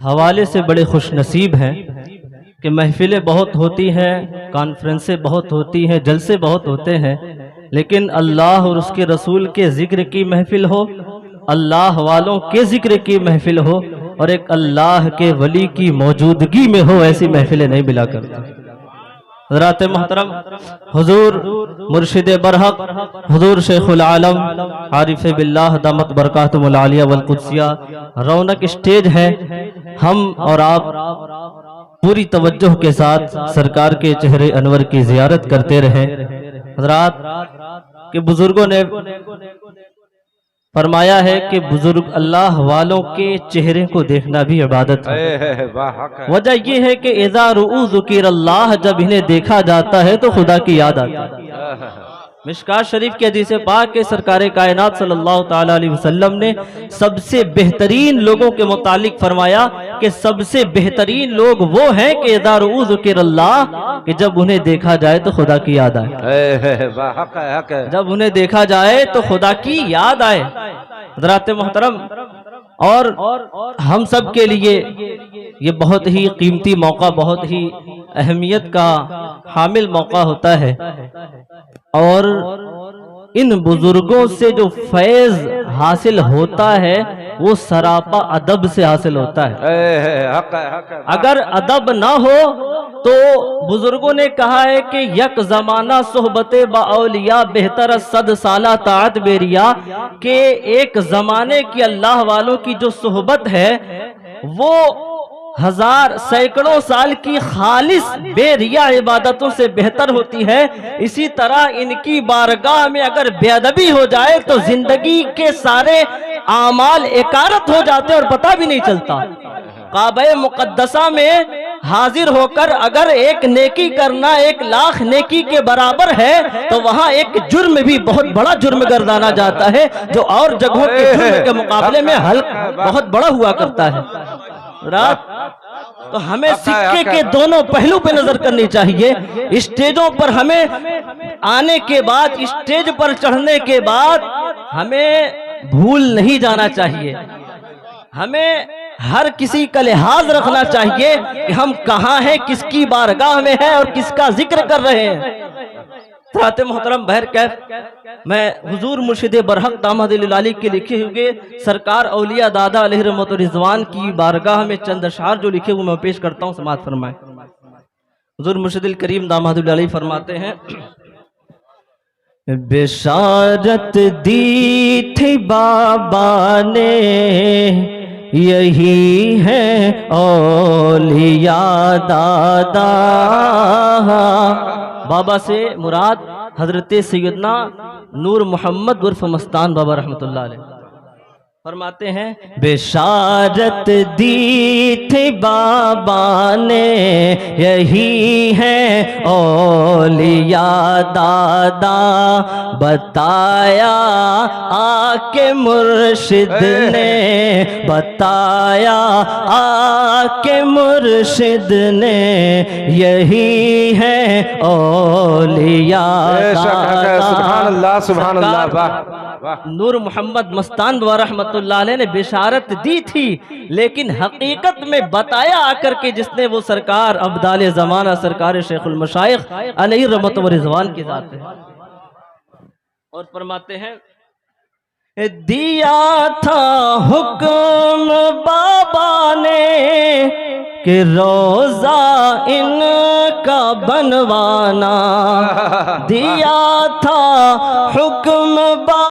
हवाले से बड़े खुश नसीब हैं कि महफिलें बहुत होती हैं, कॉन्फ्रेंसें बहुत होती हैं, जलसे बहुत होते हैं, लेकिन अल्लाह और उसके रसूल के ज़िक्र की महफिल हो, अल्लाह वालों के ज़िक्र की महफिल हो और एक अल्लाह के वली की मौजूदगी में हो, ऐसी महफिलें नहीं मिला करती। हज़रात मोहतरम हुजूर मुर्शिद बरहक हुजूर शेखुल आलम आरिफ बिल्लाह दामत बरकातुहुल आलिया वल कुद्सिया रौनक स्टेज है। हम और आप पूरी तवज्जो के साथ सरकार के चेहरे अनवर की जियारत करते रहें। हज़रात के बुजुर्गों ने फरमाया है कि बुजुर्ग अल्लाह वालों के चेहरे को देखना भी इबादत है। वजह यह है कि इज़ा रुऊ ज़ुकिरल्लाह, जब इन्हें देखा जाता है तो खुदा की याद आती है। मिशकात शरीफ के हदीस पाक के सरकार कायनात सल्लल्लाहु ताला अलैहि वसल्लम ने सबसे बेहतरीन लोगों के मुतालिक फरमाया कि सबसे बेहतरीन लोग वो हैं कि इज़ा रुऊ ज़ुकिरल्लाह, कि जब उन्हें देखा जाए तो खुदा की याद आए। जब उन्हें देखा जाए तो खुदा की याद आए। हज़रात मोहतरम, और हम सब के लिए ये बहुत ही कीमती मौका, बहुत ही अहमियत का हामिल मौका होता है और इन बुजुर्गों से जो फैज हासिल होता है वो सरापा अदब से हासिल होता है। अगर अदब ना हो तो बुजुर्गों ने कहा है कि यक जमाना सोहबते बाउलिया बेहतर सद साला ताअत बेरिया, के एक जमाने की अल्लाह वालों की जो सोहबत है वो हजार सैकड़ों साल की खालिस बेरिया इबादतों से बेहतर होती है। इसी तरह इनकी बारगाह में अगर बेअदबी हो जाए तो जिंदगी के सारे आमाल एकारत हो जाते और पता भी नहीं चलता। काबे मुकद्दसा में हाजिर होकर अगर एक नेकी करना 1,00,000 नेकी के बराबर है तो वहां एक जुर्म भी बहुत बड़ा जुर्म गर्दाना जाता है, जो और जगहों के जुर्म के मुकाबले में हल्का बहुत बड़ा हुआ करता है। रात तो हमें सिक्के के दोनों पहलू पे नजर करनी चाहिए। स्टेजों पर हमें आने के बाद, स्टेज पर चढ़ने के बाद हमें भूल नहीं जाना चाहिए। हमें हर किसी का लिहाज रखना चाहिए कि हम कहाँ हैं, किसकी बारगाह में हैं और किसका जिक्र कर रहे हैं। मोहतरम बहर कैफ मैं हुजूर मुर्शिद बरहक दामदिल आली के लिखे हुए सरकार औलिया दादा अलैहि रहमत व रिज़वान की बारगाह में चंद अशआर जो लिखे हुए मैं पेश करता हूँ, समाअत फरमाएं। हुजूर मुर्शिद करीम दामदिल आली फरमाते हैं, बिशारत दी थी बाबा ने यही है औलिया दादा। बाबा से मुराद हजरत सैयदना नूर मोहम्मद उर्फ मस्तान बाबा रहमतुल्लाह अलैह। फरमाते हैं, बिशारत दी थी बाबा ने यही है औलिया दादा, बताया आके मुर्शिद ने, बताया आके मुर्शिद ने यही है औलिया दादा। सुभान अल्लाह, सुभान अल्लाह। नूर मोहम्मद मस्तान बाबा रहमतुल्लाह अलैह ने बिशारत दी थी, लेकिन हकीकत में बताया आकर के जिसने वो सरकार अब्दाल ज़माना सरकार शेखुल मशाइख अलैहि रहमत व रिज़वान की ज़ात है। और फरमाते हैं, दिया था हुक्म बाबा ने कि रोजा इनका बनवाना, दिया था हुक्म